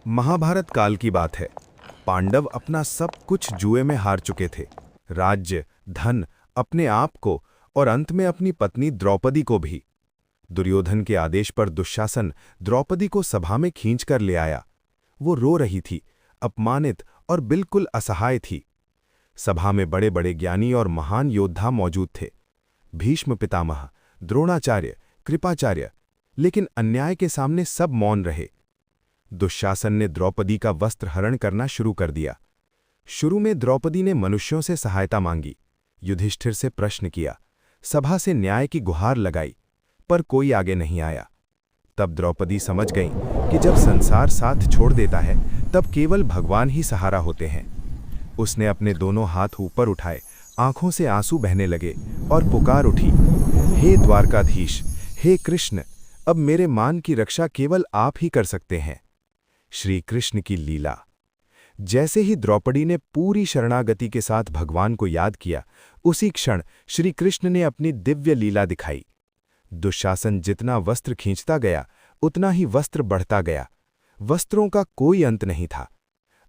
महाभारत काल की बात है। पांडव अपना सब कुछ जुए में हार चुके थे। राज्य, धन, अपने आप को और अंत में अपनी पत्नी द्रौपदी को भी। दुर्योधन के आदेश पर दुशासन द्रौपदी को सभा में खींच कर ले आया। वो रो रही थी, अपमानित और बिल्कुल असहाय थी। सभा में बड़े बड़े ज्ञानी और महान योद्धा मौजूद थे। भीष्म पितामह, द्रोणाचार्य, कृपाचार्य, लेकिन अन्याय के सामने सब मौन रहे। दुशासन ने द्रौपदी का वस्त्र हरण करना शुरू कर दिया। शुरू में द्रौपदी ने मनुष्यों से सहायता मांगी, युधिष्ठिर से प्रश्न किया, सभा से न्याय की गुहार लगाई, पर कोई आगे नहीं आया। तब द्रौपदी समझ गई कि जब संसार साथ छोड़ देता है तब केवल भगवान ही सहारा होते हैं। उसने अपने दोनों हाथ ऊपर उठाए, आंखों से आंसू बहने लगे और पुकार उठी, हे द्वारकाधीश, हे कृष्ण, अब मेरे मान की रक्षा केवल आप ही कर सकते हैं। श्री कृष्ण की लीला। जैसे ही द्रौपदी ने पूरी शरणागति के साथ भगवान को याद किया, उसी क्षण श्री कृष्ण ने अपनी दिव्य लीला दिखाई। दुशासन जितना वस्त्र खींचता गया, उतना ही वस्त्र बढ़ता गया। वस्त्रों का कोई अंत नहीं था।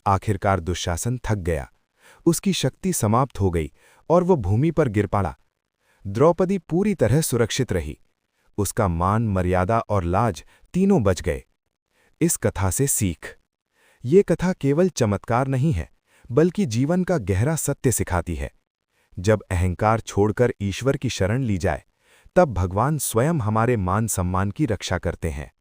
आखिरकार दुशासन थक गया, उसकी शक्ति समाप्त हो गई और वह भूमि पर गिर पड़ा। द्रौपदी पूरी तरह सुरक्षित रही। उसका मान, मर्यादा और लाज तीनों बच गए। इस कथा से सीख। ये कथा केवल चमत्कार नहीं है, बल्कि जीवन का गहरा सत्य सिखाती है। जब अहंकार छोड़कर ईश्वर की शरण ली जाए, तब भगवान स्वयं हमारे मान सम्मान की रक्षा करते हैं।